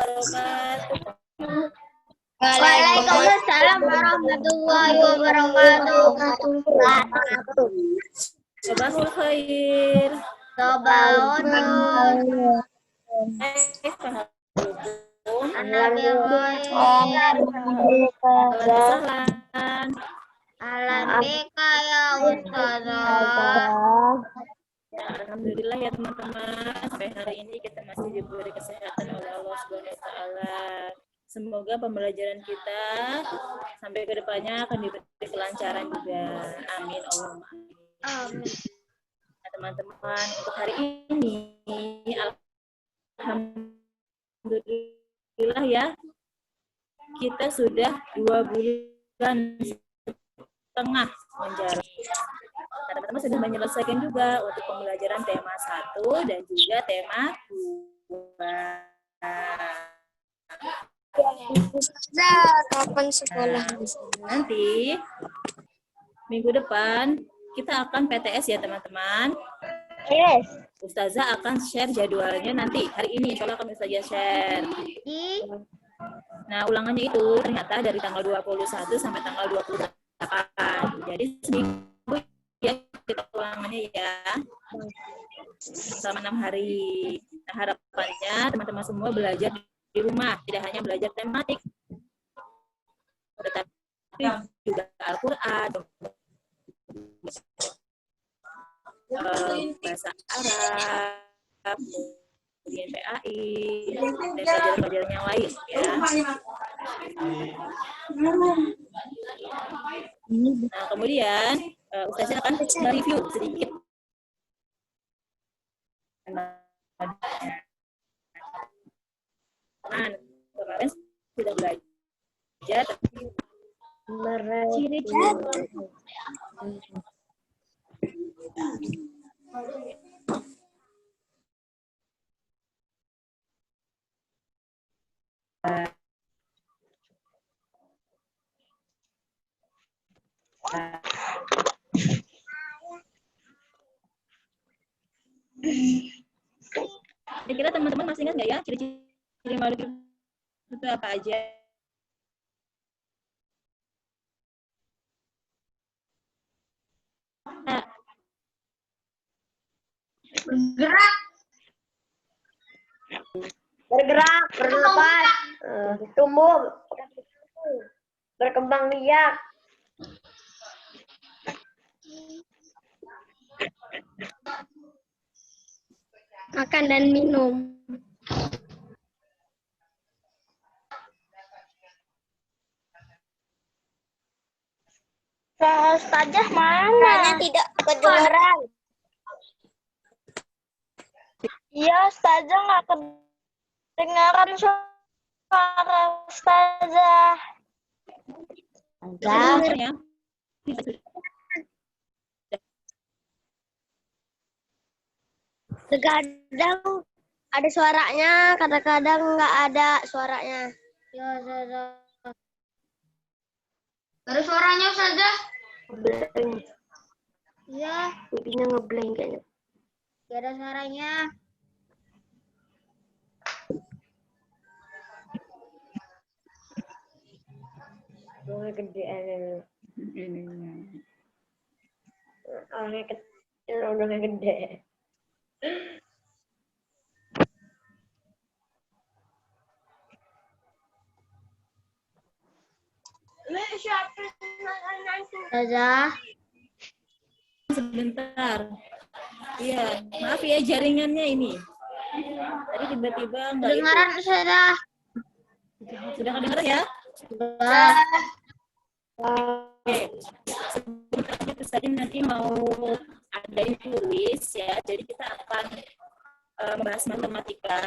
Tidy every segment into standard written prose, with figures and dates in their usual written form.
wabarakatuh. Waalaikumsalam warahmatullahi wabarakatuh. Sabahul khair. Sabahul Alhamdulillah ya Ustazah. Alhamdulillah ya teman-teman, sampai hari ini kita masih diberi kesehatan oleh Allah Subhanahu wa taala. Semoga pembelajaran kita sampai ke depannya akan diberi kelancaran juga. Amin Allahumma amin. Nah, teman-teman, untuk hari ini alhamdulillah ya, kita sudah 2 bulan setengah menjalani. Nah, teman-teman sudah menyelesaikan juga untuk pembelajaran tema 1 dan juga tema 2. Kapan sekolah? Nanti minggu depan kita akan PTS ya teman-teman. Yes. Ustazah akan share jadwalnya nanti. Hari ini insya Allah akan Ustazah share. Nah, ulangannya itu ternyata dari tanggal 21 sampai tanggal 28. Jadi seminggu ya kita ulangannya ya. Selama 6 hari. Nah, harapannya teman-teman semua belajar di rumah, tidak hanya belajar tematik, tetapi juga Al-Quran, bahasa Arab, kemudian PAI, dan pelajaran-pelajaran yang lain ya. Nah, kemudian Ustazah akan mereview sedikit. Nah, kemarin sudah belajar kira-kira teman-teman masih ingat nggak ya ciri-ciri makhluk itu apa aja? Nah, Bergerak, berlepas, tumbuh, berkembang biak. Makan dan minum. Ustazah mana? Tidak kedengaran. Iya, Ustazah nggak kedengaran suara Ustazah. ya. Kadang ada suaranya, kadang-kadang nggak ada suaranya. Ya, Ustazah. Ada suaranya Ustazah? Ngeblank. Iya. Pipinya ngeblank kayaknya. Gak ada suaranya. Orangnya gede aja. Orangnya kecil, orangnya gede. Ustazah. Sebentar. Iya, maaf ya jaringannya ini. Tadi tiba-tiba nggak itu. Kedengaran Ustazah. Sudah kedengaran ya? Sudah. Oke. Sebentar itu tadi nanti mau ada yang tulis ya. Jadi kita akan membahas matematika.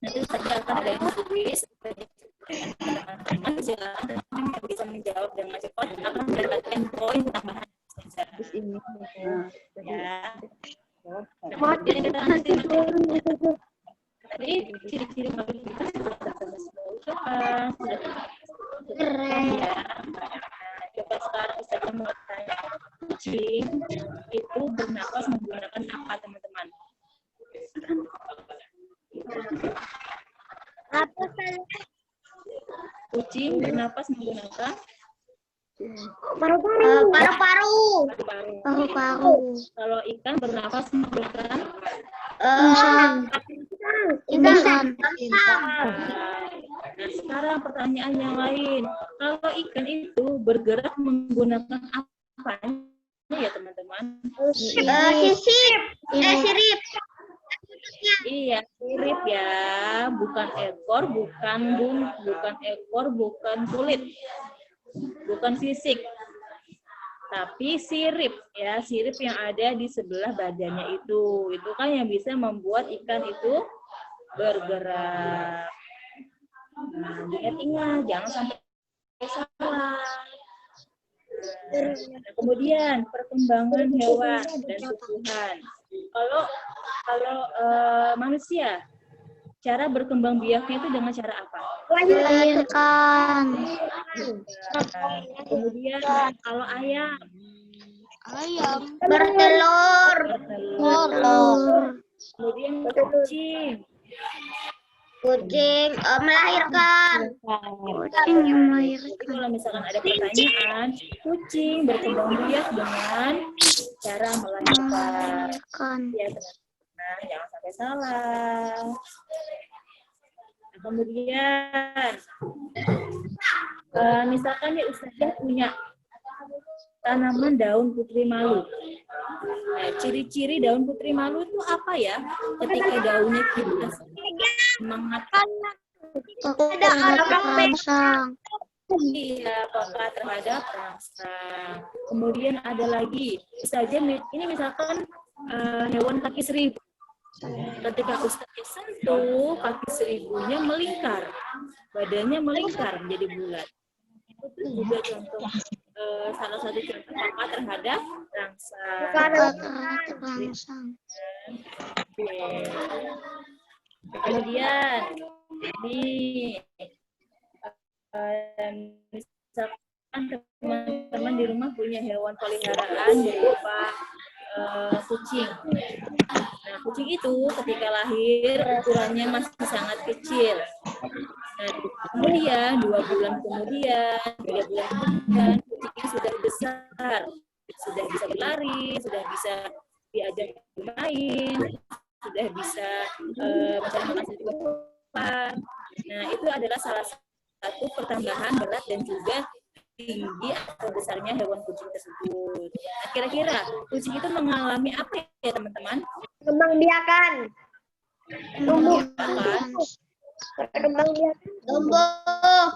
Nanti tadi akan ada yang tulis. Teman-teman silakan yang bisa menjawab dengan cepat akan mendapatkan poin tambahan. Habis ini ya. Jadi kita nanti tadi ciri-ciri makhluk itu sudah keren ya. Coba sekarang saya mau tanya, kucing itu bernapas menggunakan apa teman-teman? Kucing bernapas menggunakan Paru-paru. Paru-paru. paru-paru. Paru-paru. Kalau ikan bernapas menggunakan Insang. Nah, sekarang pertanyaan yang lain. Kalau ikan itu bergerak menggunakan apa ya teman-teman? Sisip. Sirip. Iya, sirip ya, bukan ekor, bukan kulit, bukan sisik, tapi sirip ya, sirip yang ada di sebelah badannya itu kan yang bisa membuat ikan itu bergerak. Nah, ingat-ingat, jangan sampai salah. Nah, kemudian perkembangan hewan dan tumbuhan. Kalau manusia, cara berkembang biaknya itu dengan cara apa? Melahirkan. Kemudian kalau ayam, Bertelur. kemudian kucing, Kucing melahirkan. Kucing yang Jadi melahirkan. kalau misalkan ada pertanyaan, kucing berkembang biak dengan cara melahirkan. Ya teman-teman, jangan sampai salah. Nah, kemudian, misalkan ya Ustazah punya tanaman daun putri malu. Nah, ciri-ciri daun putri malu itu apa ya? Ketika daunnya kita semangat Ada perangsang. iya, peka terhadap rangsang. Kemudian ada lagi, saja ini misalkan hewan kaki seribu. Ketika Ustaznya sentuh, kaki seribunya melingkar, badannya melingkar menjadi bulat. Itu juga contoh salah satu contoh peka terhadap rangsang. Oke. Kemudian ini misalkan teman-teman di rumah punya hewan peliharaan berupa kucing. Nah, kucing itu ketika lahir ukurannya masih sangat kecil. Nah, kemudian 2 bulan kemudian, 3 bulan kemudian, kucingnya sudah besar, sudah bisa berlari, sudah bisa diajak bermain, sudah bisa mencari makan sendiri. Nah, itu adalah salah satu pertambahan berat dan juga tinggi atau besarnya hewan kucing tersebut. Nah, kira-kira kucing itu mengalami apa ya teman-teman? Kembangbiakan. Tumbuh. Tumbuh.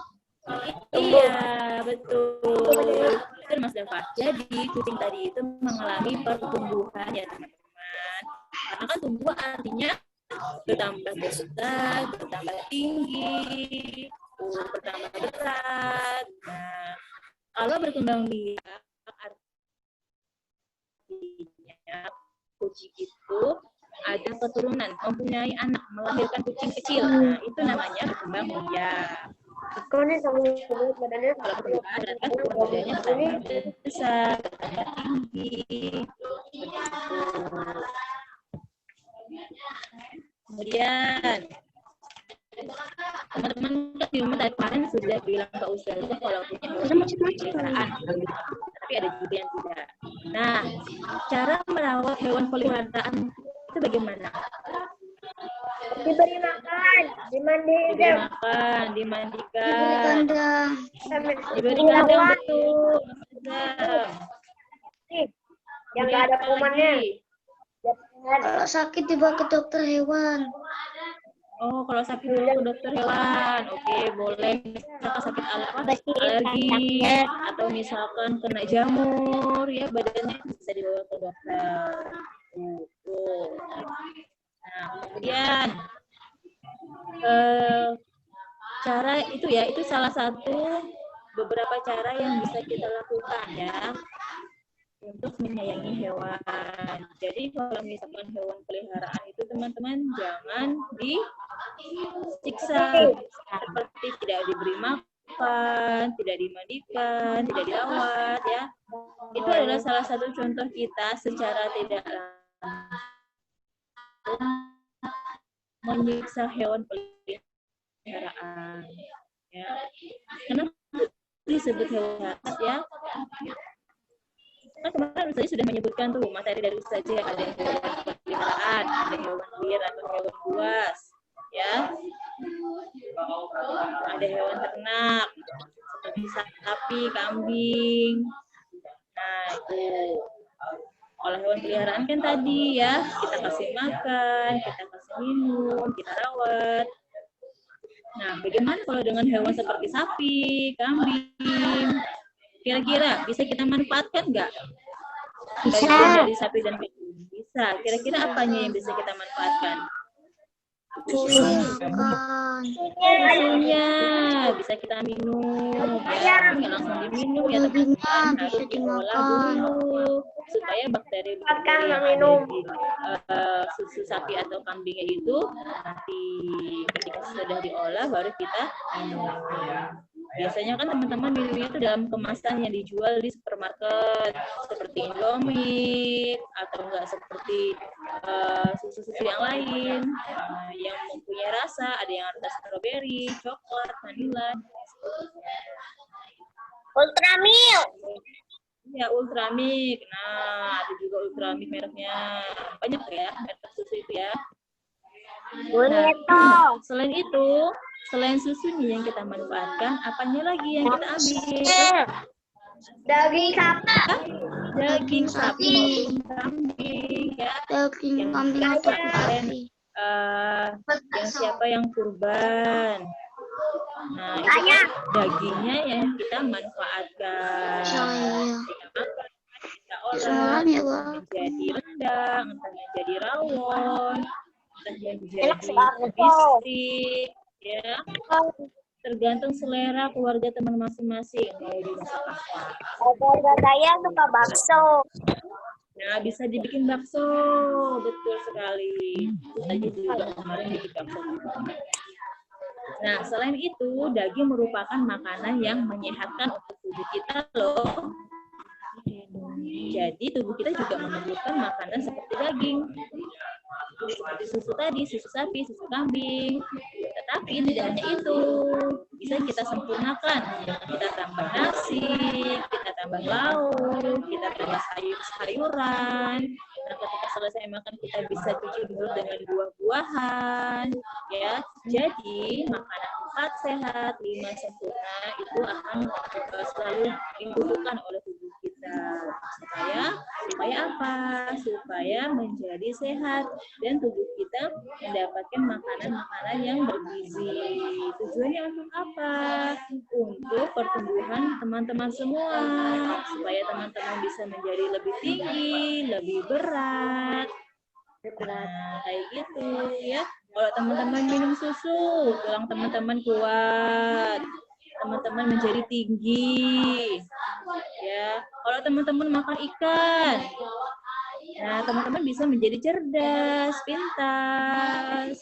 Iya, betul. Betul Mas Dava. Jadi kucing tadi itu mengalami pertumbuhan ya teman-teman. Karena kan tumbuh artinya bertambah besar, bertambah tinggi, bertambah berat. Nah, kalau berkembang biak artinya kucing itu ada keturunan, mempunyai anak, melahirkan kucing kecil. Nah, itu namanya berkembang biak. Kalau badannya Kalau berkembang biak kan badannya bertambah besar, bertambah tinggi. Kemudian teman-teman di rumah dari kemarin sudah bilang ke Ustazah kalau punya hewan peliharaan, tapi ada juga yang tidak. Nah, cara merawat hewan peliharaan itu bagaimana? diberi makan, dimandiin, Diberi makan, dimandikan, diberi Iya, kandang Wan. betul. Ustazah. yang nggak ada Kemudian apa kumannya. lagi? Kalau sakit dibawa ke dokter hewan. Oh, kalau sakit dulu ke dokter hewan, oke, boleh. Misalkan sakit alergi atau misalkan kena jamur, ya badannya bisa dibawa ke dokter. Nah, kemudian cara itu ya, itu salah satu beberapa cara yang bisa kita lakukan ya untuk menyayangi hewan. Jadi kalau misalkan hewan peliharaan itu teman-teman jangan disiksa, seperti tidak diberi makan, tidak dimandikan, tidak dirawat ya. Itu adalah salah satu contoh kita secara tidak langsung menyiksa hewan peliharaan peliharaan. Ya. Kenapa disebut hewan peliharaan ya? Kan kemarin Ustazah sudah menyebutkan tuh materi dari Ustazah, ada hewan peliharaan, ada hewan liar atau hewan buas, ya. Ada hewan ternak seperti sapi, kambing. Nah, itu. Kalau hewan peliharaan kan tadi ya, kita kasih makan, kita kasih minum, kita rawat. Nah, bagaimana kalau dengan hewan seperti sapi, kambing? Kira-kira bisa kita manfaatkan nggak? Bisa. Bagian dari sapi dan kambing. Bisa. Kira-kira apanya yang bisa kita manfaatkan? Susunya bisa kita minum, ya. Nggak langsung diminum ya, teman-teman. Harus diolah dulu supaya bakteri-bakteri yang ada di susu sapi atau kambingnya itu nanti ketika sudah diolah baru kita minum. Biasanya kan teman-teman minumnya itu dalam kemasan yang dijual di supermarket seperti Indomie atau enggak seperti susu-susu yang lain yang mempunyai rasa, ada yang rasa strawberry, coklat, vanila. Ultramilk. Ya, Ultramilk. Nah, ada juga Ultramilk mereknya. Banyak ya merek susu itu ya. Nah, selain susunya yang kita manfaatkan, apanya lagi yang kita ambil? Daging sapi. Daging sapi, kambing, ya. Daging kambing Yang atau kemarin, sapi. yang siapa yang kurban. Nah, itu kan dagingnya yang kita manfaatkan. Kita makan, kita olah, menjadi rendang, entah menjadi rawon, entah menjadi bistik, ya. Tergantung selera keluarga teman masing-masing mau dimasak apa. Keluarga saya suka bakso. Nah, bisa dibikin bakso, betul sekali. Tadi juga kemarin bikin bakso. Nah, selain itu, daging merupakan makanan yang menyehatkan untuk tubuh kita loh. Jadi tubuh kita juga memerlukan makanan seperti daging. Seperti susu tadi, susu sapi, susu kambing. Tetapi tidak hanya itu, bisa kita sempurnakan. Kita tambah nasi, kita tambah lauk, kita tambah sayur-sayuran. Nah, ketika selesai makan kita bisa cuci dulu dengan buah-buahan, ya. Jadi makanan 4 sehat, 5 sempurna itu akan selalu dibutuhkan oleh tubuh kita. Supaya apa? Supaya menjadi sehat dan tubuh kita mendapatkan makanan-makanan yang bergizi. Tujuannya untuk apa? Untuk pertumbuhan teman-teman semua, supaya teman-teman bisa menjadi lebih tinggi, lebih berat. Nah, kayak gitu ya. Kalau teman-teman minum susu, tulang teman-teman kuat, teman-teman menjadi tinggi. Ya, kalau teman-teman makan ikan, nah teman-teman bisa menjadi cerdas, pintar.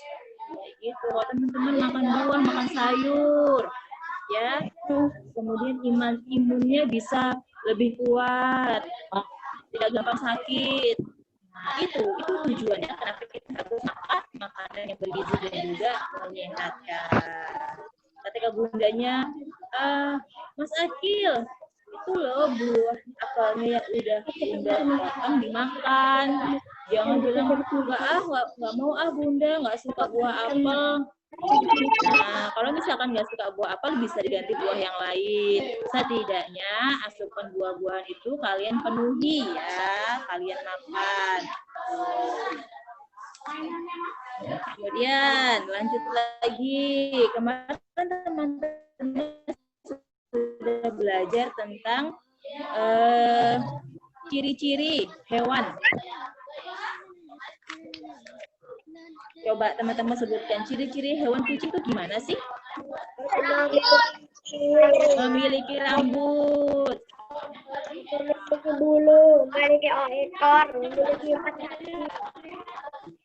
Gitu. Kalau teman-teman makan buah, makan sayur, ya, kemudian imunnya bisa lebih kuat, tidak gampang sakit. Nah, itu tujuannya kenapa kita harus makan makanan yang bergizi dan juga menyehatkan. Ketika bundanya, Mas Akil, itu loh buah apelnya yang udah bunda potong dimakan. Jangan bilang nggak mau bunda, nggak suka buah apel. Nah, kalau misalkan nggak suka buah apel bisa diganti buah yang lain. Setidaknya asupan buah-buahan itu kalian penuhi ya, kalian makan. Kemudian lanjut lagi, kemarin teman-teman sudah belajar tentang ciri-ciri hewan. Coba teman-teman sebutkan ciri-ciri hewan kucing itu gimana sih? Memiliki rambut, Memiliki bulu, memiliki ekor, memiliki 4 kaki.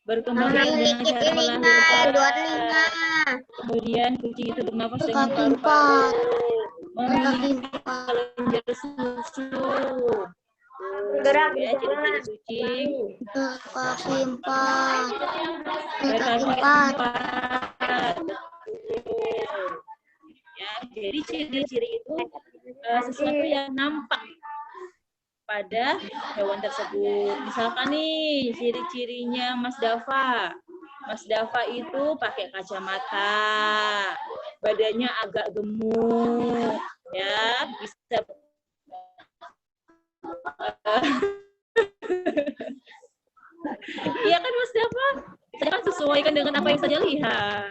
berkembang biak dengan cara melahirkan. Kemudian kucing itu bernafas dengan paru-paru, memiliki kelenjar susu. Bergerak di Ya, ciri-ciri kucing. kaki 4. Berkaki 4. Jadi ciri-ciri itu sesuatu yang nampak pada hewan tersebut. Misalkan nih ciri-cirinya Mas Dava. Mas Dava itu pakai kacamata, badannya agak gemuk, ya bisa. Iya kan Mas Dava? Saya kan sesuaikan dengan apa yang saya lihat.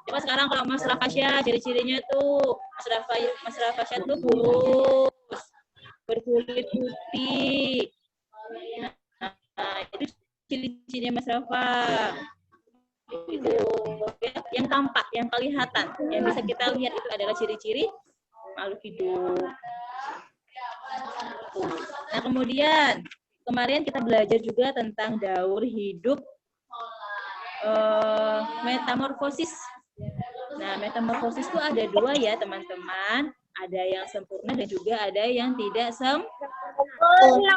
Coba sekarang kalau Mas Rafasya, ciri-cirinya tuh Mas Rafasya tuh kurus, berkulit putih. Nah, itu ciri-cirinya Mas Rafa. Itu yang tampak, yang kelihatan, yang bisa kita lihat itu adalah ciri-ciri makhluk hidup. Nah, kemudian kemarin kita belajar juga tentang daur hidup metamorfosis. Nah, metamorfosis itu ada dua ya, teman-teman. Ada yang sempurna dan juga ada yang tidak sempurna.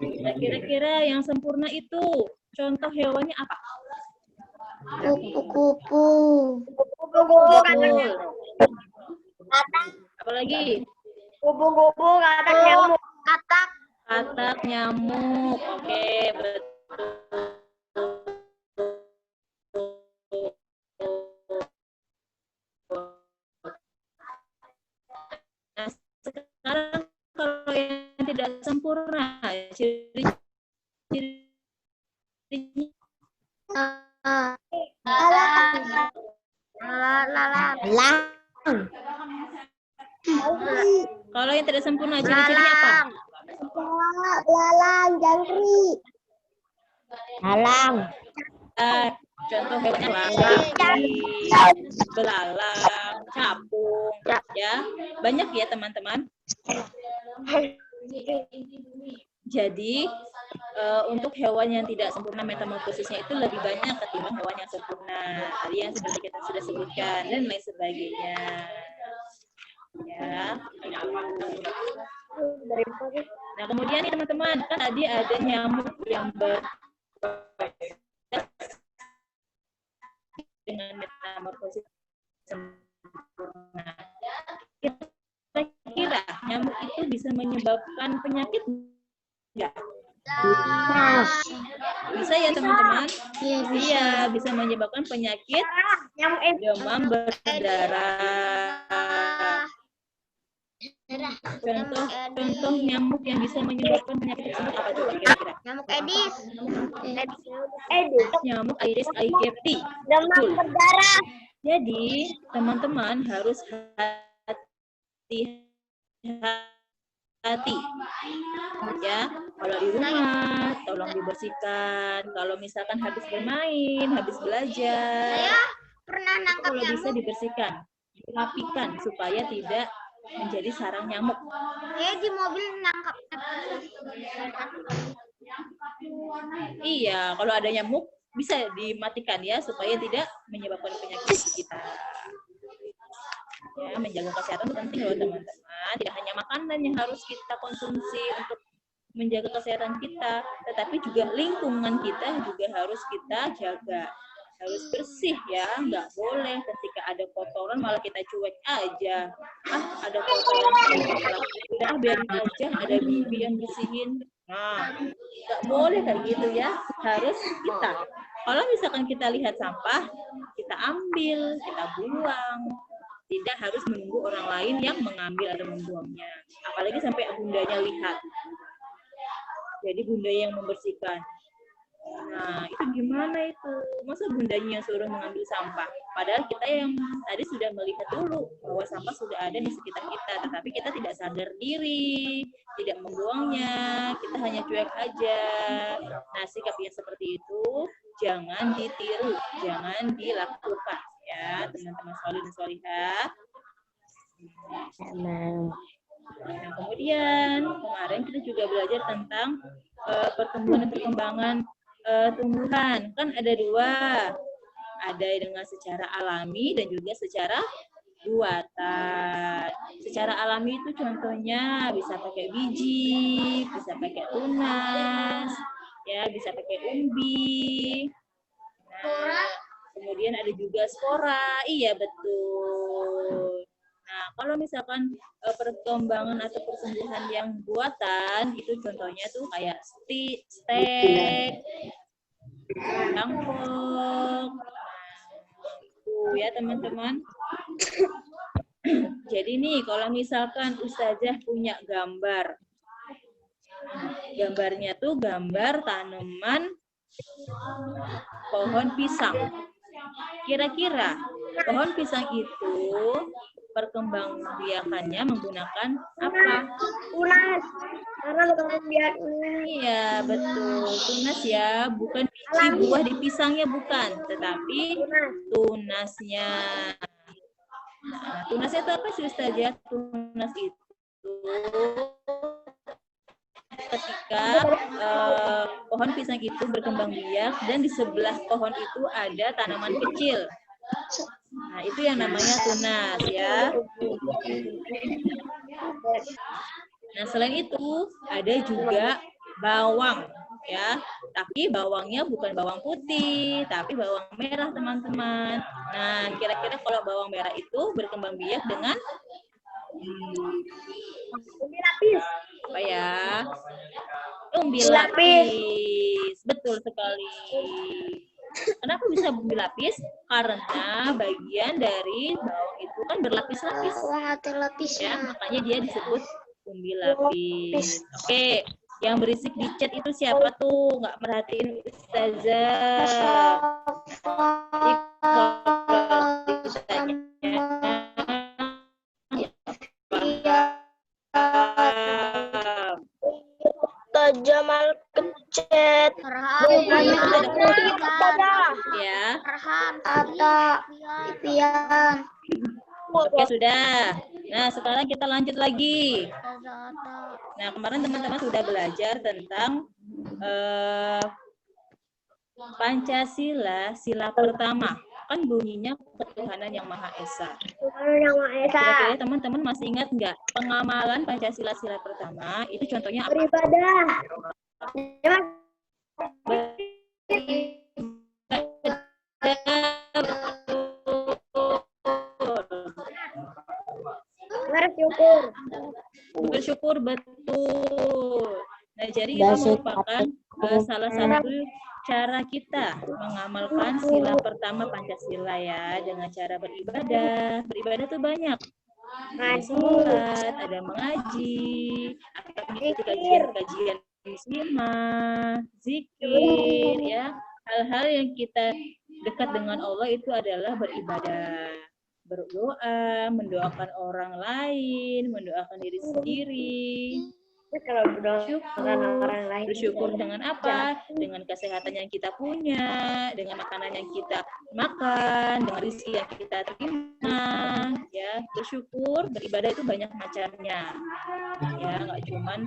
Nah, kira-kira yang sempurna itu contoh hewannya apa? Kupu-kupu. Betul. Apalagi? Kupu-kupu, katak nyamuk. Katak nyamuk. Oke, betul. Nah, sekarang kalau yang tidak sempurna, ciri-cirinya kalau yang tidak sempurna, ciri-cirinya apa? Belalang, jangkrik. Contoh hewannya belalang, capung, ya banyak ya teman-teman. Jadi untuk hewan yang tidak sempurna metamorfosisnya itu lebih banyak ketimbang hewan yang sempurna. Tadi yang seperti kita sudah sebutkan dan lain sebagainya. Ya. Nah kemudian nih teman-teman, kan tadi ada nyamuk yang dengan metamorfosis sempurna. Kira-kira nyamuk itu bisa menyebabkan penyakit enggak? Bisa ya teman-teman? Iya, bisa menyebabkan penyakit demam berdarah. Contoh nyamuk yang bisa menyebabkan penyakit tersebut apa coba kira-kira? Nyamuk Edis. Nyamuk Aedes aegypti. Demam berdarah. Jadi teman-teman harus hati-hati ya, kalau di rumah tolong dibersihkan, kalau misalkan habis bermain, habis belajar, Pernah nangkap kalau bisa dibersihkan, dirapikan supaya tidak menjadi sarang nyamuk. di mobil nangkap. Iya, kalau ada nyamuk bisa dimatikan ya supaya tidak menyebabkan penyakit kita. Ya, menjaga kesehatan itu penting loh teman-teman. Tidak hanya makanan yang harus kita konsumsi untuk menjaga kesehatan kita, tetapi juga lingkungan kita juga harus kita jaga. Harus bersih ya, nggak boleh ketika ada kotoran malah kita cuek aja. Ada kotoran, udah biarin aja, ada bibi yang bersihin. Nah, nggak boleh kayak gitu ya. Harus kita. Kalau misalkan kita lihat sampah, kita ambil, kita buang. Tidak harus menunggu orang lain yang mengambil atau membuangnya. Apalagi sampai bundanya lihat. Jadi bundanya yang membersihkan. Nah, itu gimana itu? Masa bundanya yang suruh mengambil sampah? Padahal kita yang tadi sudah melihat dulu bahwa sampah sudah ada di sekitar kita, tetapi kita tidak sadar diri, tidak membuangnya, kita hanya cuek aja. Nah, sikap yang seperti itu jangan ditiru, jangan dilakukan ya, teman-teman sholih dan sholihah. Nah, kemudian kemarin kita juga belajar tentang pertumbuhan dan perkembangan tumbuhan. Kan ada dua, ada dengan secara alami dan juga secara buatan. Secara alami itu contohnya bisa pakai biji, bisa pakai tunas, ya bisa pakai umbi. Nah, kemudian ada juga spora. Iya, betul. Nah, kalau misalkan perkembangan atau persembuhan yang buatan, itu contohnya tuh kayak stek, cangkok. Itu ya, teman-teman. Jadi nih, kalau misalkan Ustazah punya gambar, gambarnya tuh gambar tanaman pohon pisang. Kira-kira pohon pisang itu perkembangbiakannya menggunakan apa? Tunas. Karena bukan biar Iya, betul. Tunas ya, bukan biji buah di pisangnya, bukan. Tetapi tunasnya. Nah, tunasnya itu apa sih Ustazah? Tunas itu ketika pohon pisang itu berkembang biak dan di sebelah pohon itu ada tanaman kecil. Nah, itu yang namanya tunas ya. Nah, selain itu ada juga bawang ya. Tapi bawangnya bukan bawang putih, tapi bawang merah, teman-teman. Nah, kira-kira kalau bawang merah itu berkembang biak dengan umbi lapis. apa ya? Umbi lapis. Betul sekali. Kenapa bisa umbi lapis? Karena bagian dari bawang itu kan berlapis-lapis. Wah, ada lapisnya. Ya, makanya dia disebut umbi lapis. Oke, yang berisik di chat itu siapa tuh? Nggak merhatiin Ustazah. Jamal kecet. Ya. Tata, Pian. Oke, sudah. Nah, sekarang kita lanjut lagi. Nah, kemarin teman-teman sudah belajar tentang Pancasila, sila pertama. Kan bunyinya ketuhanan yang Maha Esa. Kira-kira teman-teman masih ingat nggak pengamalan Pancasila sila pertama? Itu contohnya apa? Beribadah. Bersyukur. Bersyukur, betul. Nah, jadi itu merupakan salah satu cara kita mengamalkan sila pertama Pancasila ya, dengan cara beribadah. Beribadah tuh banyak. Ada sholat, ada mengaji, ada mengikuti kajian-kajian muslimah, zikir, ya. Hal-hal yang kita dekat dengan Allah itu adalah beribadah. Berdoa, mendoakan orang lain, mendoakan diri sendiri. Kalau Bersyukur dengan apa? Dengan kesehatan yang kita punya, dengan makanan yang kita makan, dengan rezeki yang kita terima. Ya, bersyukur, beribadah itu banyak macamnya. Ya, nggak cuma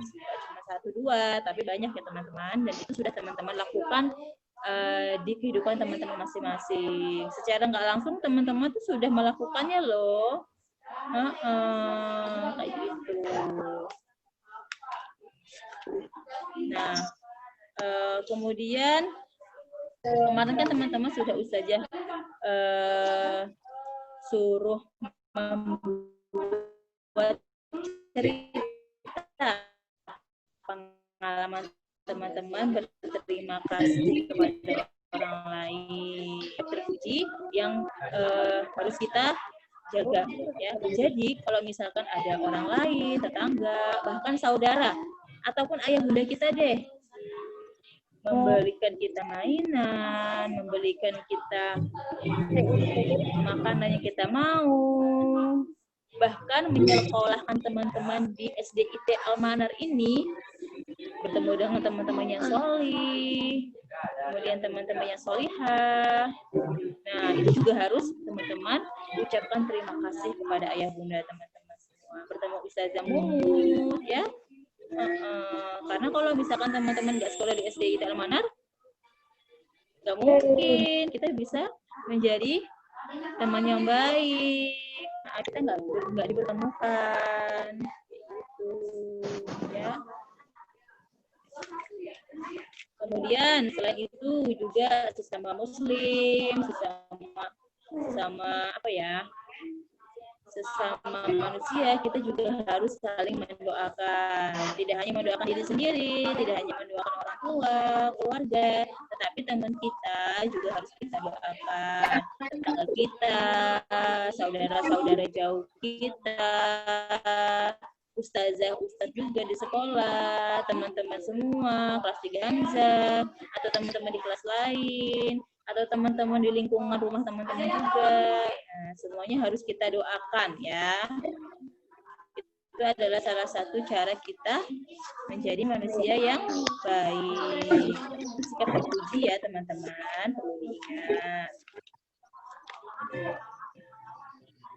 satu dua, tapi banyak ya teman-teman. Dan itu sudah teman-teman lakukan di kehidupan teman-teman masing-masing. Secara nggak langsung teman-teman tuh sudah melakukannya loh. Kayak gitu. Nah, kemudian kemarin kan teman-teman sudah Ustazah suruh membuat cerita pengalaman teman-teman berterima kasih kepada orang lain, terpuji yang harus kita jaga ya. Jadi kalau misalkan ada orang lain, tetangga, bahkan saudara ataupun ayah bunda kita deh memberikan kita mainan, memberikan kita makanan yang kita mau, bahkan menyekolahkan teman-teman di SDIT Al-Manar ini bertemu dengan teman-teman yang solih, kemudian teman-teman yang solihah. Nah, itu juga harus teman-teman ucapkan terima kasih kepada ayah bunda teman-teman semua. Bertemu Ustazah Mumut ya. Karena kalau misalkan teman-teman nggak sekolah di SDIT Al-Manar, nggak mungkin kita bisa menjadi teman yang baik. Nah, kita nggak dipertemukan, gitu ya. Kemudian selain itu juga sesama muslim, sesama apa ya? Sesama manusia kita juga harus saling mendoakan. Tidak hanya mendoakan diri sendiri, tidak hanya mendoakan orang tua, keluarga, tetapi teman kita juga harus kita doakan. Tetangga kita, saudara-saudara jauh kita, ustazah, ustaz juga di sekolah, teman-teman semua, kelas 3 Hamzah, atau teman-teman di kelas lain, atau teman-teman di lingkungan rumah teman-teman juga. Nah, semuanya harus kita doakan ya. Itu adalah salah satu cara kita menjadi manusia yang baik. Sikap terpuji ya teman-teman, perlu diingat.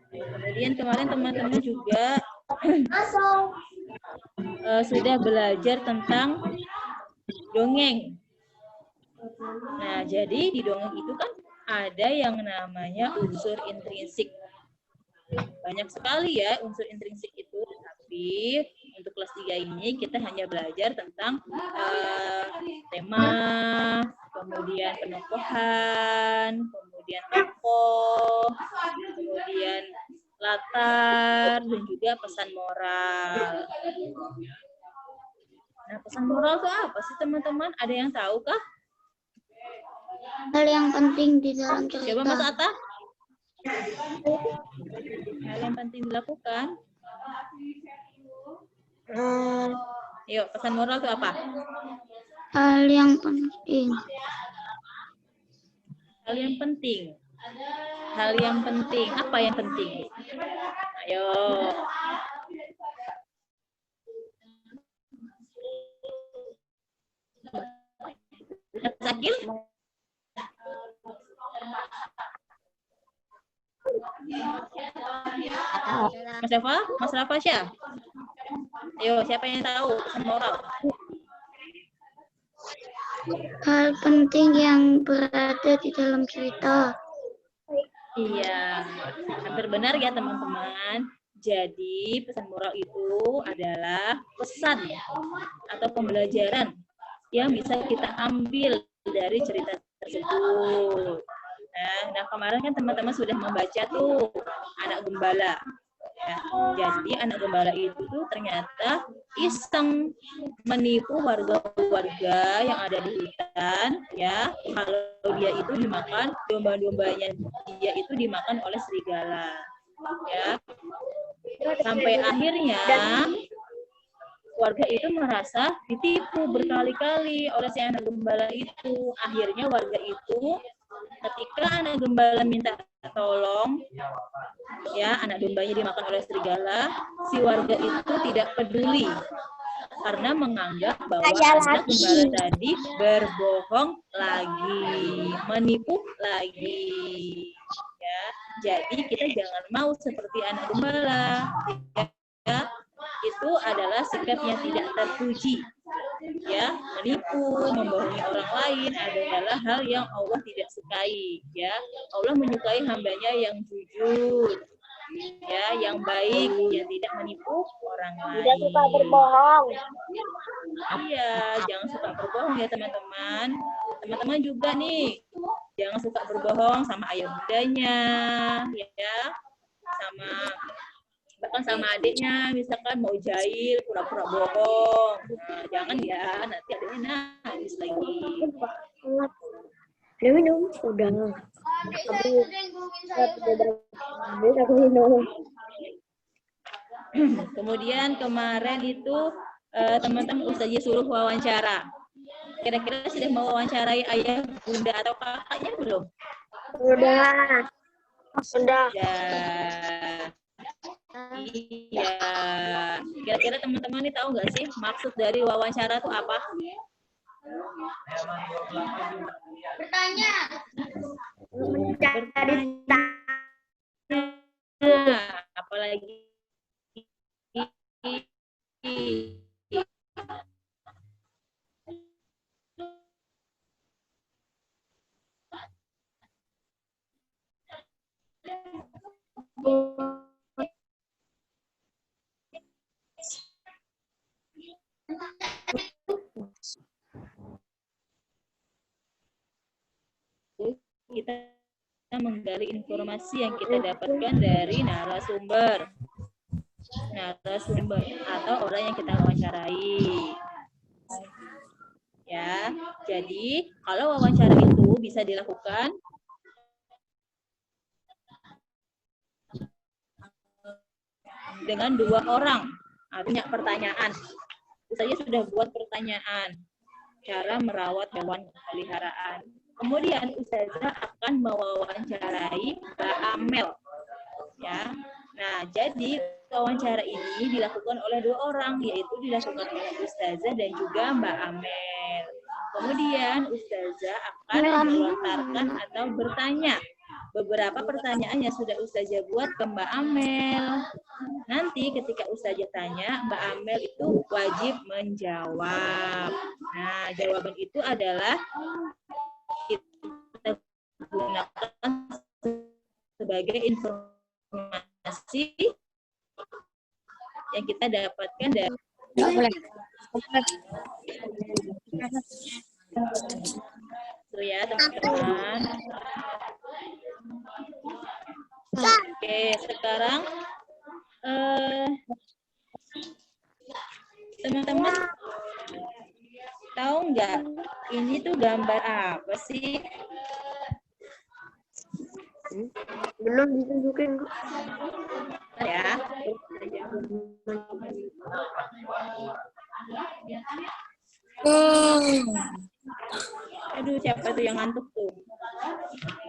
Kemudian kemarin teman-teman juga sudah belajar tentang dongeng. Nah, jadi di dongeng itu kan ada yang namanya unsur intrinsik. Banyak sekali ya unsur intrinsik itu, tapi untuk kelas 3 ini kita hanya belajar tentang tema, kemudian penokohan, kemudian tokoh, kemudian latar, dan juga pesan moral. Nah, pesan moral itu apa sih teman-teman? Ada yang tahu kah? Hal yang penting di dalam cerita. Coba Mas Atta. Hal yang penting dilakukan. Yuk, pesan moral itu apa? Hal yang penting. Hal yang penting. Hal yang penting. Apa yang penting? Ayo. Sakil? Mas Rafa? Mas Rafa siapa? Ayo, siapa yang tahu pesan moral? Hal penting yang berada di dalam cerita. Iya, hampir benar ya teman-teman. Jadi pesan moral itu adalah pesan atau pembelajaran yang bisa kita ambil dari cerita tersebut. Nah kemarin kan teman-teman sudah membaca tuh anak gembala. Ya, jadi anak gembala itu tuh ternyata iseng menipu warga-warga yang ada di hutan, ya kalau dia itu dimakan, domba-dombanya dia itu dimakan oleh serigala, ya sampai akhirnya warga itu merasa ditipu berkali-kali oleh si anak gembala itu. Akhirnya warga itu ketika anak gembala minta tolong, ya anak dombanya dimakan oleh serigala, si warga itu tidak peduli karena menganggap bahwa anak gembala tadi berbohong lagi, menipu lagi. Ya, jadi kita jangan mau seperti anak gembala. Ya, itu adalah sikap yang tidak terpuji. Ya, menipu, membohongi orang lain adalah hal yang Allah tidak sukai. Ya, Allah menyukai hambanya yang jujur, ya, yang baik, yang tidak menipu orang lain. Tidak suka berbohong. Iya, jangan suka berbohong ya teman-teman. Teman-teman juga nih, jangan suka berbohong sama ayah bundanya, ya, sama bahkan sama adiknya, misalkan mau jahil pura-pura bohong. Nah, jangan ya, nanti adiknya nangis lagi. Udah minum, udah. Aku minum. Kemudian kemarin itu teman-teman Ustazah suruh wawancara. Kira-kira sudah mewawancarai ayah, bunda atau kakaknya belum? Udah. Ya. Iya. Kira-kira teman-teman ini tahu nggak sih maksud dari wawancara itu apa? Bertanya. Apalagi dari informasi yang kita dapatkan dari narasumber atau orang yang kita wawancarai. Ya, jadi kalau wawancara itu bisa dilakukan dengan 2 orang. Artinya pertanyaan. Saya sudah buat pertanyaan cara merawat hewan peliharaan. Kemudian Ustazah akan mewawancarai Mbak Amel. Ya. Nah, jadi wawancara ini dilakukan oleh 2 orang, yaitu dilakukan oleh Ustazah dan juga Mbak Amel. Kemudian Ustazah akan melontarkan atau bertanya beberapa pertanyaan yang sudah Ustazah buat ke Mbak Amel. Nanti ketika Ustazah tanya, Mbak Amel itu wajib menjawab. Nah, jawaban itu adalah kita gunakan sebagai informasi yang kita dapatkan dari itu ya teman-teman. Oke, sekarang teman-teman tahu nggak ini tuh gambar apa sih? Belum ditunjukin kok. Ya. Aduh, siapa tuh yang ngantuk tuh?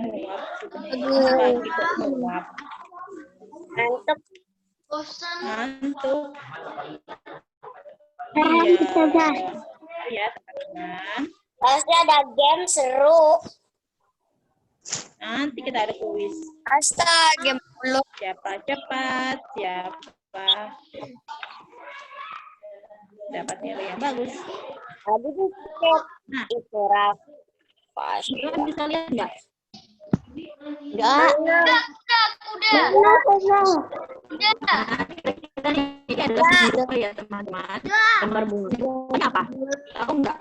Muap, pagi kok muap. Ngantuk. Ngantuk. Iya, teman-teman. Pasti ada game seru. Nanti kita ada kuis. Astaga, game belum. Siapa cepat, siapa dapat nilai yang bagus. Tadi tuh Nah, itu Rafa. kalian bisa lihat nggak? Enggak. Udah. Nah, kita ini adalah video ya teman-teman. Gambar bunga. Ini apa? Tahu nggak?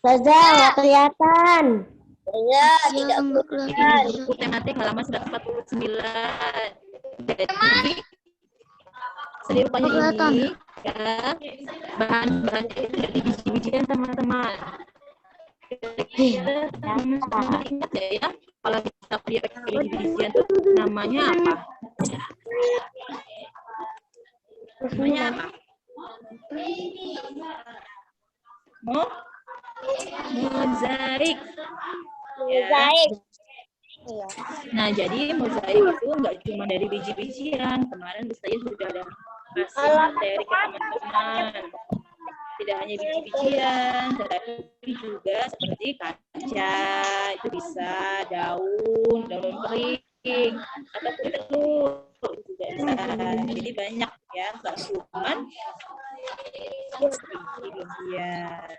Saja nggak kelihatan. Iya, tidak kelihatan. Ini buku tematik halaman 149. Jadi serupanya ini ya bahan-bahannya itu dari biji-bijian teman-teman. Teman-teman ingat ya, kalau kita beli biji-bijian itu namanya apa? Namanya apa? Mozaik. Mozaik. Ya. Nah, jadi mozaik itu nggak cuma dari biji-bijian. Kemarin saya sudah ada kasih materi ke teman-teman. Tidak hanya biji-bijian, tetapi juga seperti kaca, itu bisa daun kering, atau kulit telur juga bisa. Jadi banyak ya, nggak cuma biji-bijian.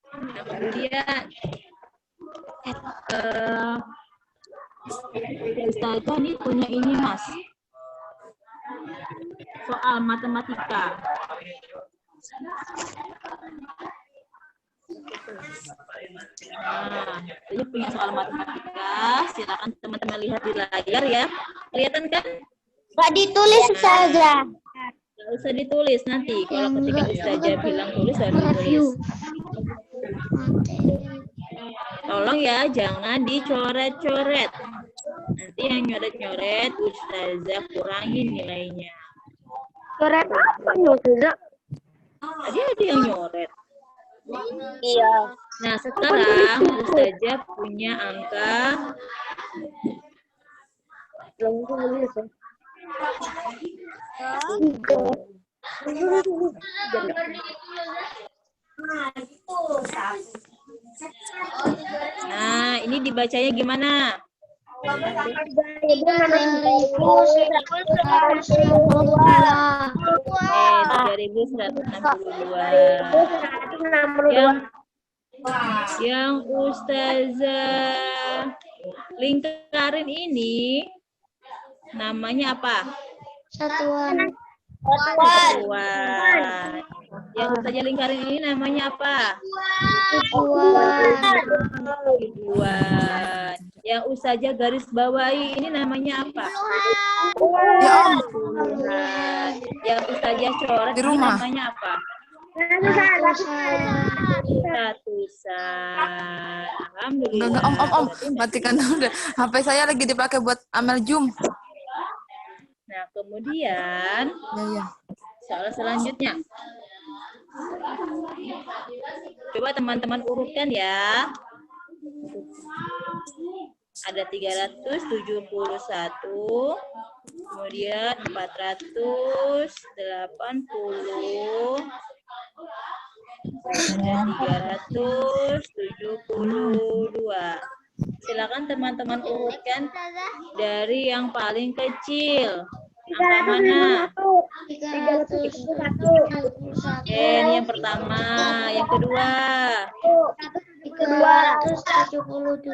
Nah, kemudian Ustazah ini punya ini Mas, soal matematika. Nah, saya punya soal matematika. Silakan teman-teman lihat di layar ya. Kelihatan kan? Nggak ditulis saja. Nggak usah ditulis nanti. Kalau ketika Ustazah bilang tulis harus ditulis. Tolong ya, jangan dicoret-coret. Nanti yang nyoret-nyoret Ustazah kurangin nilainya. Coret apa nih, Ustazah? Tadi ada yang nyoret. Iya. Nah, sekarang Ustazah punya angka Nah, ini dibacanya gimana? 3.162. Yang Ustazah lingkarin ini namanya apa? Satuan. Satuan. Yang Ustazah lingkarin ini namanya apa? Ribuan. Yang Ustazah garis bawahi ini namanya apa? Ya Om, Puluhan. Yang Ustazah coret di ini rumah. namanya apa? Ratusan. Alhamdulillah. Enggak, Om, matikan dulu deh. HP saya lagi dipakai buat amal Zoom. Nah, kemudian Ya. soal selanjutnya. Coba teman-teman urutkan ya. Ada 371, kemudian 480, ada 372. Silakan teman-teman urutkan dari yang paling kecil. Angka mana? 371. Ini yang pertama. Yang kedua. 372.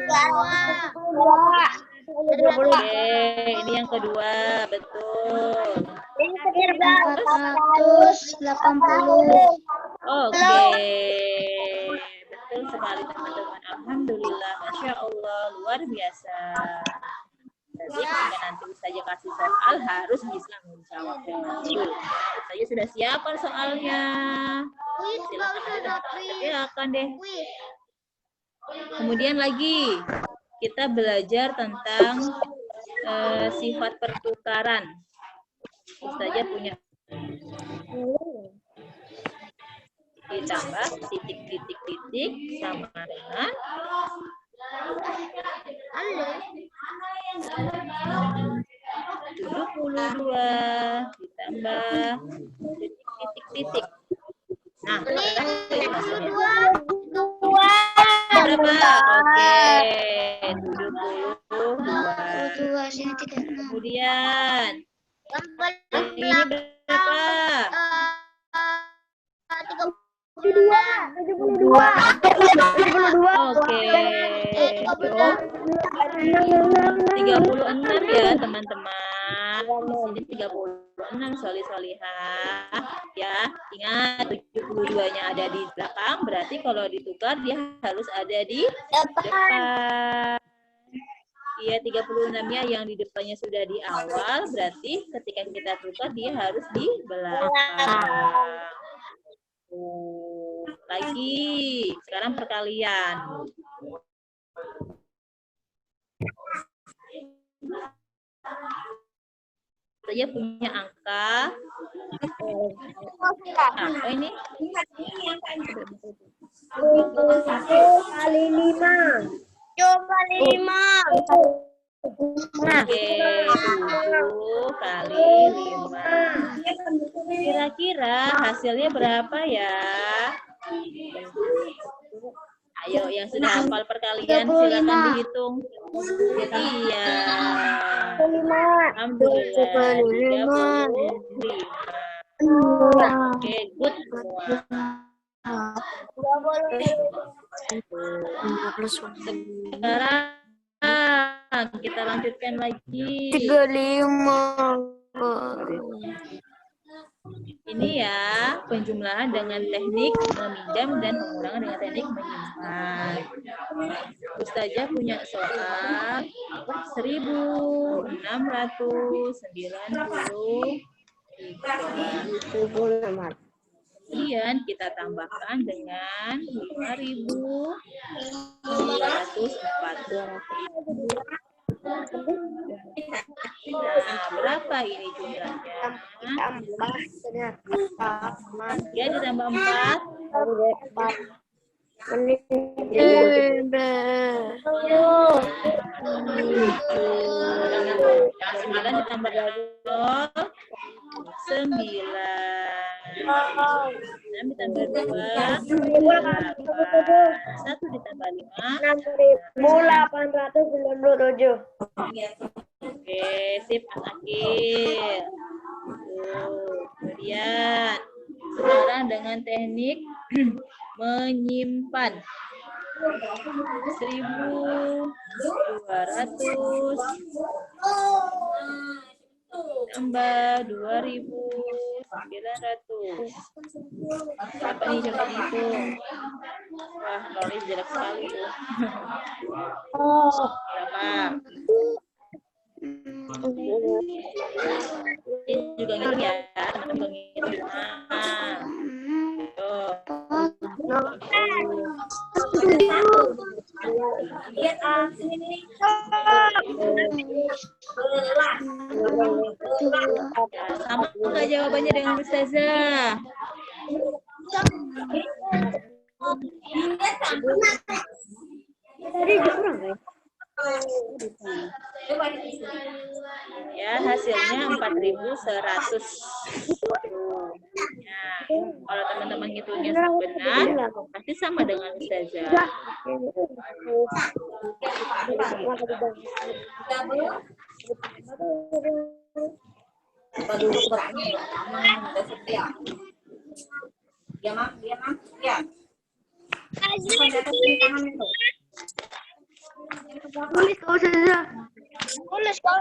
Oke, ini yang kedua. Betul. 480. Oke. Betul sekali teman-teman. Alhamdulillah. Masya Allah. Luar biasa. Jadi ketika nanti Ustazah kasih soal harus bisa menjawabnya. Ustazah sudah siapkan soalnya. Silakan deh. Kemudian lagi kita belajar tentang sifat pertukaran. Ustazah punya ditambah titik-titik-titik sama dengan 72 ditambah titik-titik. Nah, berapa? Oke, 72. Sini 36. Kemudian ini berapa? 72. Oke. 36 ya, teman-teman. Di sini 36 solihah ya. Ingat 72-nya ada di belakang, berarti kalau ditukar dia harus ada di depan. Iya, 36-nya yang di depannya sudah di awal, berarti ketika kita tukar dia harus di belakang. Lagi, sekarang perkalian. Saya punya angka. Apa ini? 1 kali 5. Coba 5. Oke, 7 kali 5. Kira-kira hasilnya berapa ya? Ayo, yang sudah hafal perkalian silakan dihitung. Iya. Alhamdulillah. 35. Oke, good semua. Sekarang kita lanjutkan lagi. 35. Ini ya, penjumlahan dengan teknik meminjam dan pengurangan dengan teknik menyimpan. Ustazah punya soal 1693. Kemudian kita tambahkan dengan 5.940. Nah, berapa ini jumlahnya? 3 ditambah 4. 9 ditambah 0. 9. 6 ditambah 2. 1 ditambah 5. 6.897. Oke, sip, akhir. Kemudian sekarang dengan teknik menyimpan 1.200 tambah 2.000 900. Apa nih coba dihitung? Wah, Lolis jelek sekali tuh. Berapa? Ini juga ngitung ya, teman-teman ngitung. Sama nggak jawabannya dengan Ustazah? Ya, hasilnya 4.100. Nah, kalau teman-teman hitungnya benar, pasti sama dengan Ustazah. Tulis kau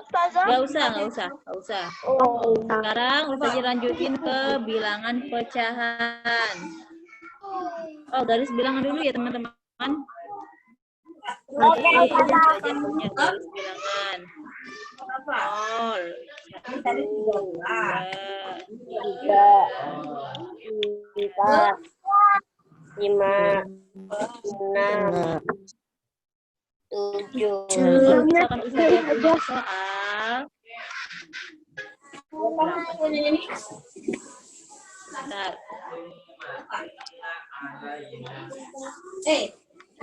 Ustazah. Nggak usah. Sekarang Ustazah lanjutin ke bilangan pecahan. Oh, garis bilangan dulu ya teman-teman. Ustazah punya garis bilangan. 0, 1, 2, 3, 4, 5, 6, 7. Kalau misalkan Ustazah punya soal, bentar.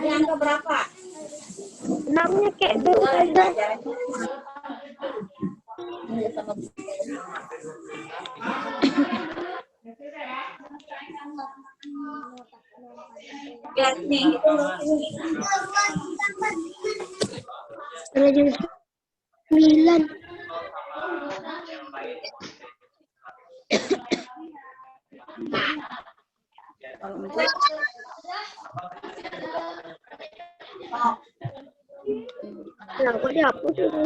Ini angka berapa? 6-nya kayak dulu aja. Raja 9. Kenapa dihapus itu?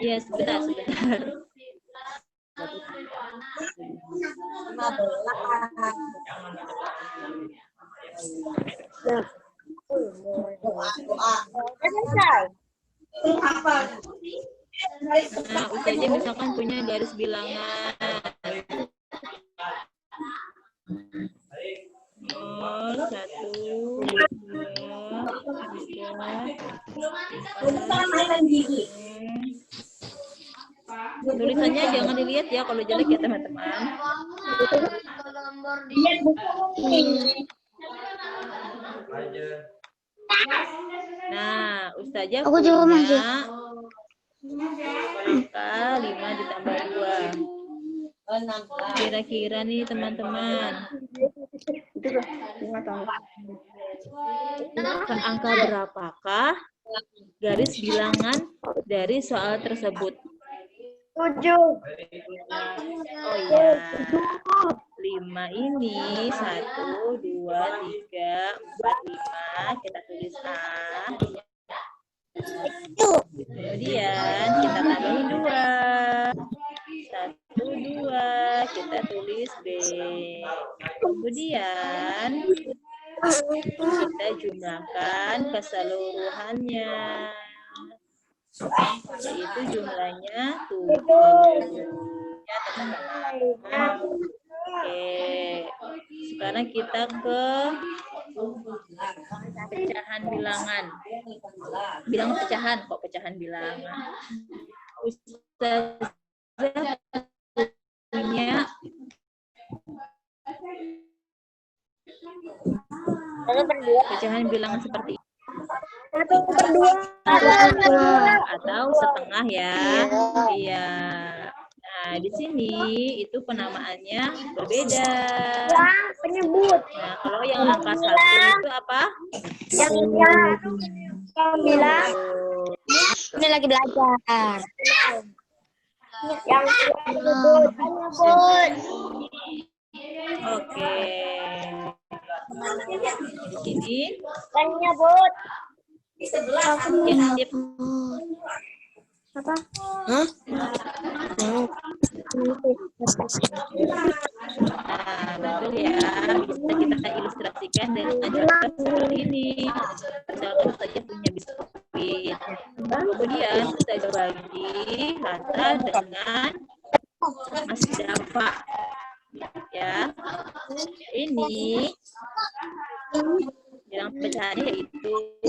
Iya, sebentar. Nah. Nah, Ustazah misalkan punya garis bilangan 0, 1, 2, 3, 4, 5. Tulisannya jangan dilihat ya kalau jelek ya teman-teman. Nah, Ustazah Aku di rumah punya angka 5 ditambah 2. Kira-kira nih teman-teman, angka berapakah garis bilangan dari soal tersebut? 7. Oh iya, 5 ini 1, 2, 3, 4, 5. Kita tulis A. Kemudian kita tambahin 2. 1, 2. Kita tulis B. Kemudian kita jumlahkan keseluruhannya. Yaitu jumlahnya 7. Ya, teman-teman. Oke. Sekarang kita ke pecahan bilangan. Bilangan pecahan, kok pecahan bilangan. Ustazah punya pecahan bilangan seperti ini. 1/2 atau setengah ya. Iya. Nah, di sini itu penamaannya berbeda. Penyebut. Nah, kalau yang angka 1 itu apa? Yang bilang Ini lagi belajar. yang penyebut. Oke. Di sini Penyebut. sip. Apa? Hah? kita ilustrasikan dengan cara seperti ini. Misalkan saja punya biskuit. Kemudian kita bagi rata dengan Mas Dafa. Ya, ini yang pecahannya yaitu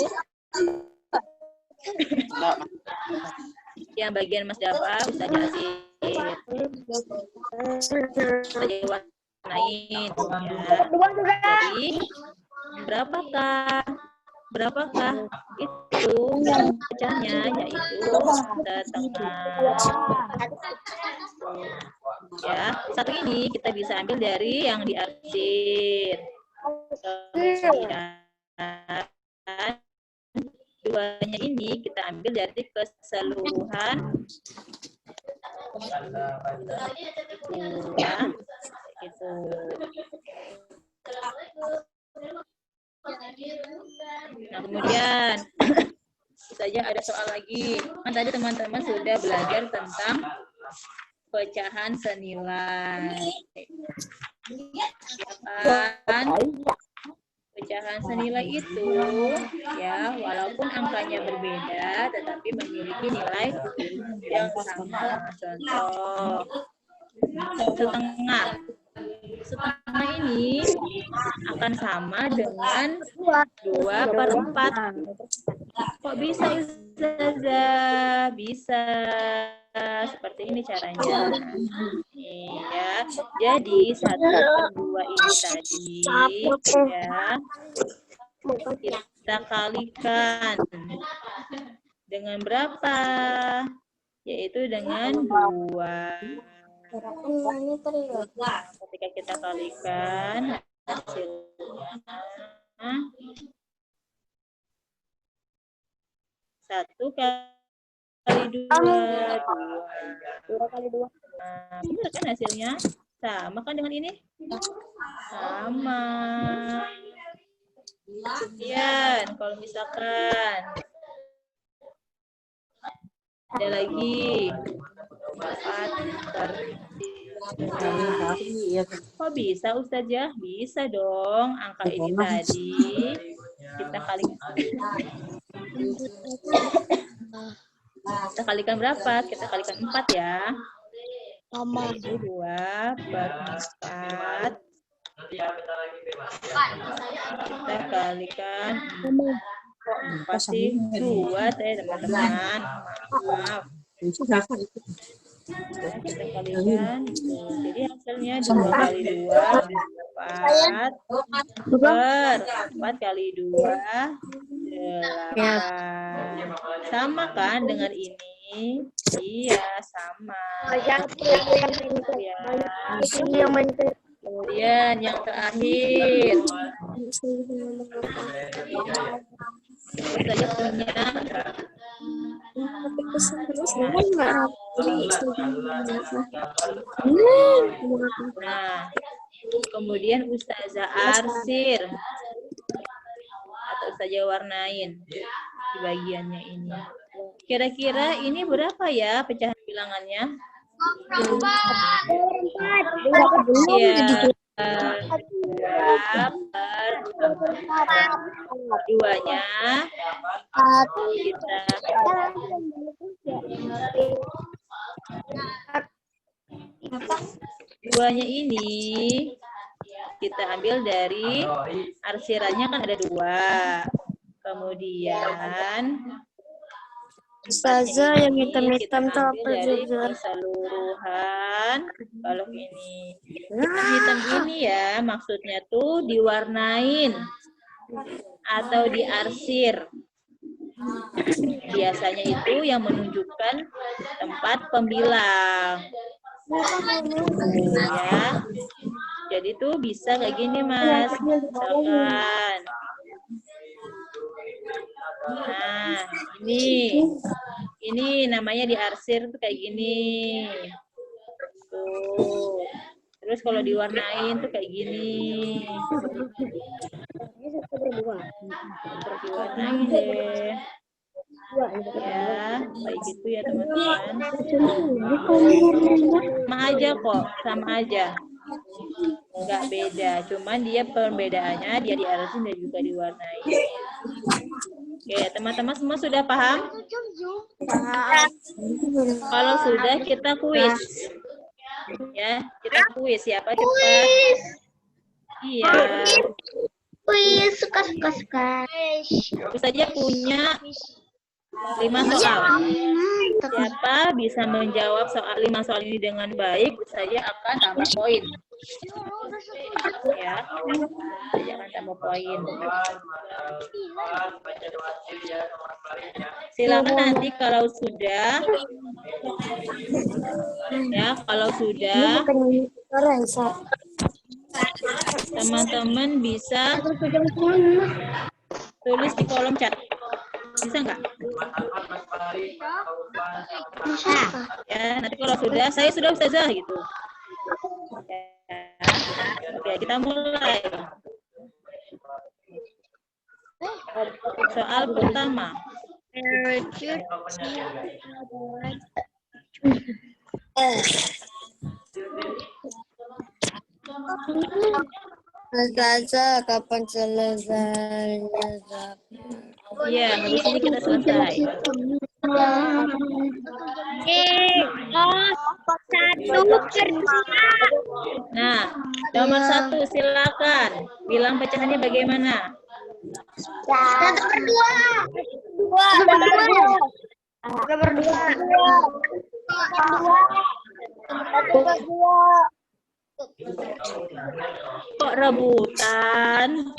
yang bagian Mas Dafa bisa jelasin. Saja warnain ya. Jadi berapakah itu pecahnya, yaitu setengah. Ya, satu ini kita bisa ambil dari yang diarsir. Kemudian duanya ini kita ambil dari keseluruhan. Ya, itu. Nah, kemudian saja ada soal lagi. Kan tadi teman-teman sudah belajar tentang pecahan senilai. Kan? Pecahan senilai itu ya walaupun angkanya berbeda tetapi memiliki nilai yang sama. Contoh setengah ini akan sama dengan 2/4. Kok bisa Ustazah? Bisa seperti ini caranya. Iya, jadi 1/2 ini tadi ya kita kalikan dengan berapa? Yaitu dengan 2. Ketika kita kalikan hasilnya 1 kali 2, 2 kali 2. Nah, benar kan hasilnya? Sama kan dengan ini? Sama. Kemudian kalau misalkan ada lagi 4. Kok bisa Ustazah? Bisa dong. Angka ini tadi kita kalikan berapa? Kita kalikan 4 ya. 2/4. Kita kalikan 4 sih 2 saya teman-teman. Maaf. Kita kalikan. Jadi hasilnya 2 kali 2 4 4 kali 2 8. Sama kan dengan ini? Iya, sama. Ya. Kemudian yang terakhir. Saya punya nah, kemudian Ustazah arsir atau Ustazah warnain di bagiannya ini. Kira-kira ini berapa ya pecahan bilangannya? 4. Ya. 2/2-nya kita duanya ini kita ambil dari arsirannya kan ada 2. Kemudian Ustazah yang hitam-hitam tuh apa dari juga? keseluruhan. Kalau ini hitam ini ya maksudnya tuh diwarnain atau diarsir. Biasanya itu yang menunjukkan tempat pembilang. Ya. Jadi tuh bisa kayak gini Mas. Misalkan nah, ini namanya diarsir tuh kayak gini. Tuh. Terus kalau diwarnain tuh kayak gini. Diwarnain deh. Ya, kayak gitu ya teman-teman. Sama aja kok, sama aja. Enggak beda, cuman dia perbedaannya dia diarasin dan juga diwarnai. Oke, teman-teman semua sudah paham? Kalau sudah kita kuis. Ya, kita kuis siapa cepat. Iya. Wih, suka. Aku saja punya 5 soal. Siapa bisa menjawab 5 soal ini dengan baik, saya akan tambah poin. Ya, saya akan tambah poin. Silakan nanti kalau sudah, ya kalau sudah, teman-teman bisa tulis di kolom chat. Bisa nggak? Ya, nanti kalau sudah, saya sudah ustazah gitu. Ya. Oke, kita mulai. Soal pertama. Ustazah, kapan selesainya? Iya, habis ini kita selesai. Nah, nomor 1 silakan. Bilang pecahannya bagaimana? 1/2. 1/2. Kok rebutan?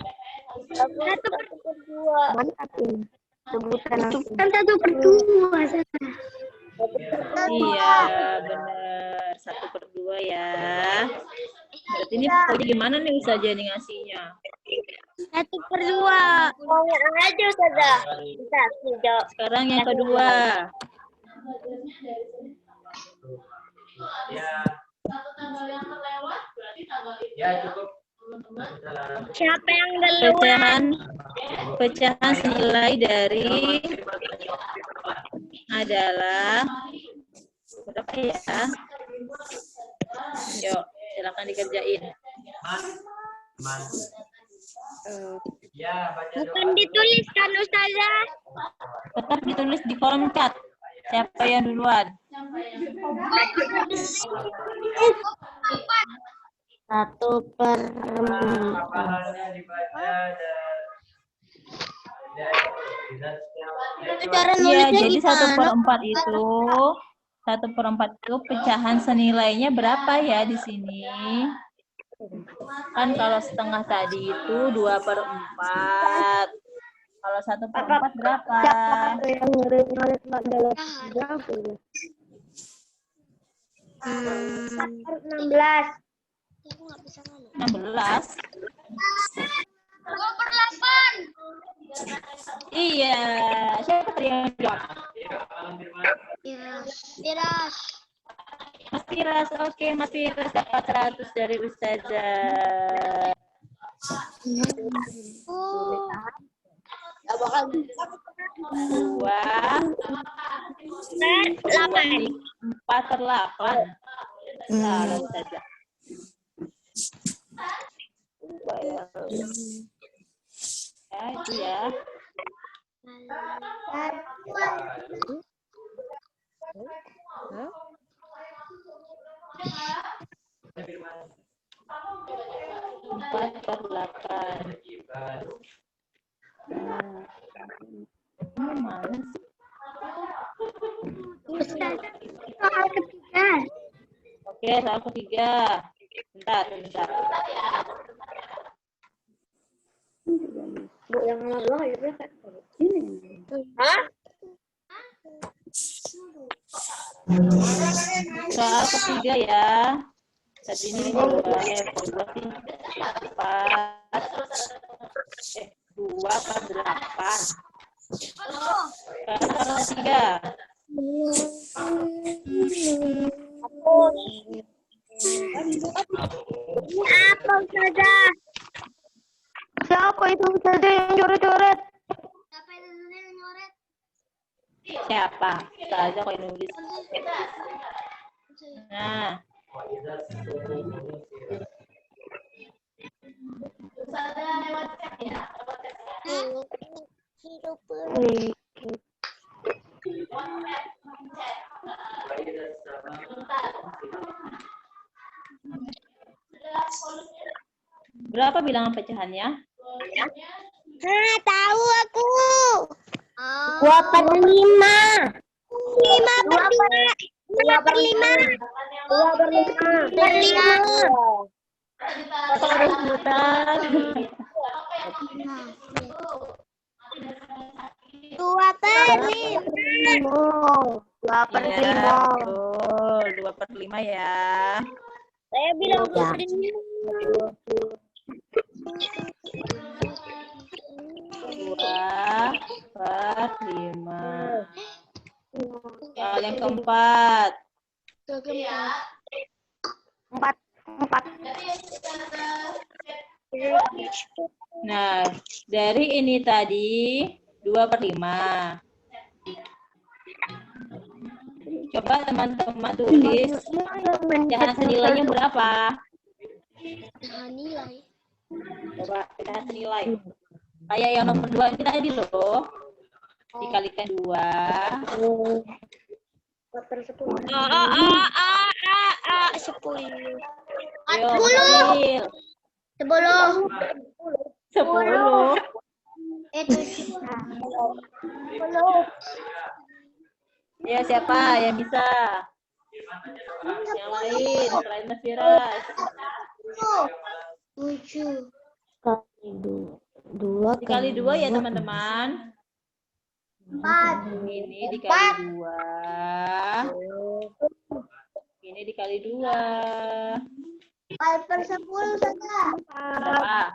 1/2. Kan 1/2. Iya, benar. 1/2 ya. Berarti ini pokoknya gimana nih saja nih ngasihnya? 1/2. Pokoknya aja Ustazah. Bisa jawab. Sekarang yang kedua. Siapa yang duluan? Pecahan senilai dari adalah berapa ya? Yuk, silakan dikerjain. Bukan ditulis kan Ustazah? Tetap ditulis di kolom chat. Siapa yang duluan? 1/4. Iya, jadi 1/4 itu 1/4 itu pecahan senilainya berapa ya di sini? Kan kalau setengah tadi itu 2/4. Kalau 1/4 berapa? 16. 16. 2/8. Iya, siapa tadi yang jawab? Tiras. Mas Firas, oke Mas Firas dapat 100 dari Ustazah. 4/8. Salah Ustazah. Ya, itu ya. Empat per 8. Mana sih? Soal ketiga. Oke, soal ketiga. Bentar. Soal ketiga ya. Tadi ini 2 per 8. Sekarang ketiga. Apa Ustazah? Siapa itu Ustazah yang coret-coret? Siapa itu yang nyoret? Siapa? Ustazah kok yang nulis. Nah. Berapa bilangan pecahannya? Tahu aku. 2/5. 5/5. 2/5. Harus putar. 2/5 ya. Saya bilang 2/5. Yang keempat. 4. Nah, dari ini tadi 2/5. Coba teman-teman tulis pecahan senilainya berapa? Coba pecahan senilai. Kayak yang nomor 2 ini tadi loh. Dikalikan 2. 10. Ayo, ambil. 10. 10. Ya, siapa yang bisa? Yang lain, selain Mas Firas. 7. Dikali 2 ya, teman-teman. 4. Ini dikali 2. Ini dikali 2. 4/10 saja. Berapa?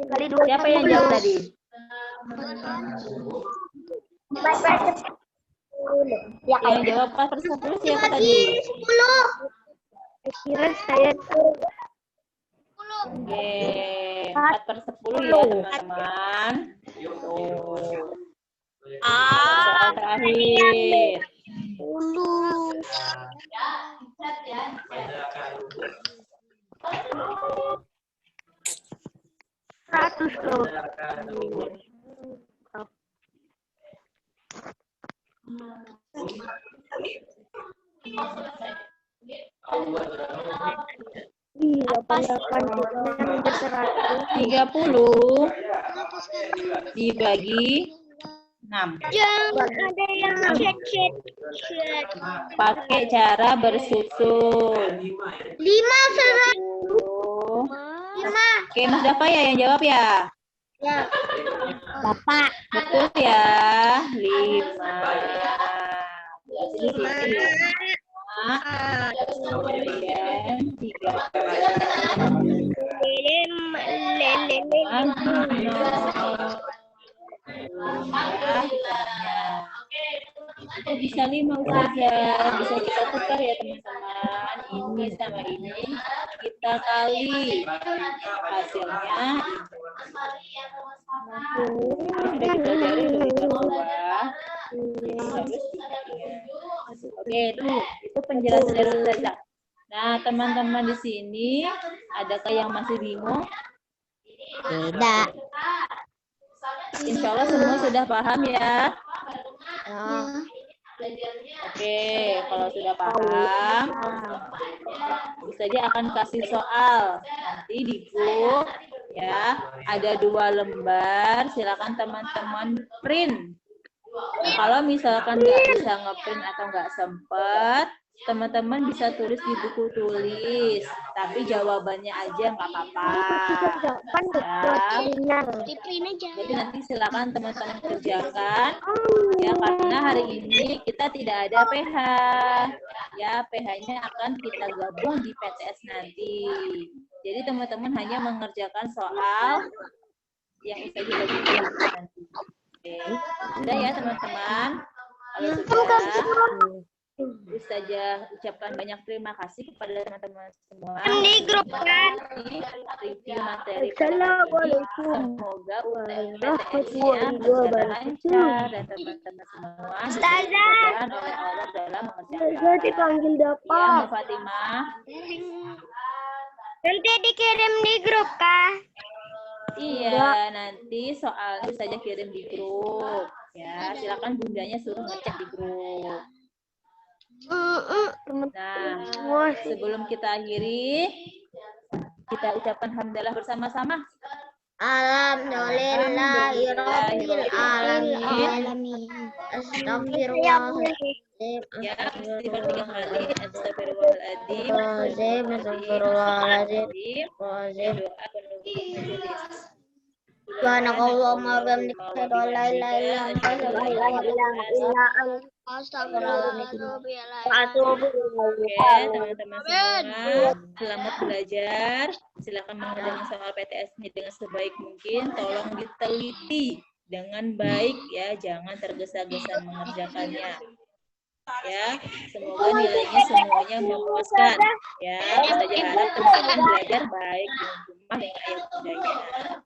Kali 2. Siapa yang jawab tadi? 4/10. Yang jawab 4/10 siapa tadi? 10. Kira saya tuh. Oke, 4/10 ya, teman-teman. Tuh. Soal terakhir. 10. Ratus tuh. Iya, 30 dibagi 6. Jangan ada yang chat. Pakai cara bersusun. 5 saja. 10. 5. Oke, Mas Dafa ya yang jawab ya? Ya. Bapak. Betul ya. 5. Kemudian 3. Itu bisa 5 saja. Bisa kita tukar ya teman-teman. Ini sama ini kita kali. Hasilnya sudah kita cari lebih ke bawah. Oke, itu penjelasan dari Ustazah. Nah, teman-teman di sini adakah yang masih bingung? Tidak. Insya Allah semua sudah paham ya. Oke, kalau sudah paham, Ustazah akan kasih soal nanti di grup ya. Ada 2 lembar, silakan teman-teman print. Kalau misalkan nggak bisa ngeprint atau nggak sempat, teman-teman bisa tulis di buku tulis, tapi jawabannya aja nggak apa-apa. Ya. Jadi nanti silakan teman-teman kerjakan. Ya, karena hari ini kita tidak ada PH. Ya, PH-nya akan kita gabung di PTS nanti. Jadi teman-teman hanya mengerjakan soal yang Ustazah bagikan nanti. Oke, sudah ya teman-teman. Kalau sudah, Ustazah ucapkan banyak terima kasih kepada teman-teman semua. Di grup kan. Review materi pada hari ini. Semoga UTS-nya berjalan lancar dan teman-teman semua diberkahi oleh Allah dalam mengerjakan. Dipanggil Ya, Mbak Fatimah. Nanti dikirim di grup, Kak. Iya, nanti soalnya saja kirim di grup. Ya, silakan bundanya suruh ngecek di grup. Nah, sebelum kita akhiri, kita ucapkan hamdalah bersama-sama. Alhamdulillahirabbil alamin. Astagfirullahaladzim. Ya, istighfar 3 kali. Astagfirullahaladzim. Astagfirullahaladzim. Doa penutup majelis. Subhanakallahumma wa bihamdika asyhadu an la ilaha illa anta astaghfiruka Oke, teman-teman semua, selamat belajar. Silakan mengerjakan soal PTS-nya dengan sebaik mungkin. Tolong diteliti dengan baik ya, jangan tergesa-gesa mengerjakannya. Ya, semoga nilainya semuanya memuaskan. Ya, saya harap teman-teman belajar baik di rumah dengan ayat bundanya.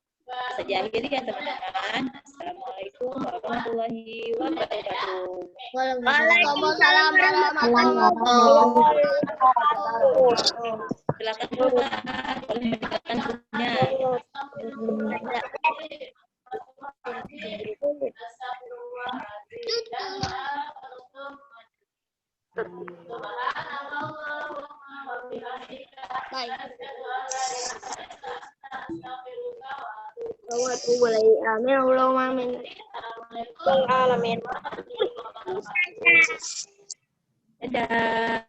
Saja akhiri ya teman-teman. Assalamualaikum warahmatullahi wabarakatuh. Waalaikumsalam warahmatullahi wabarakatuh. Silakan keluar, boleh meninggalkan grupnya. Dadah.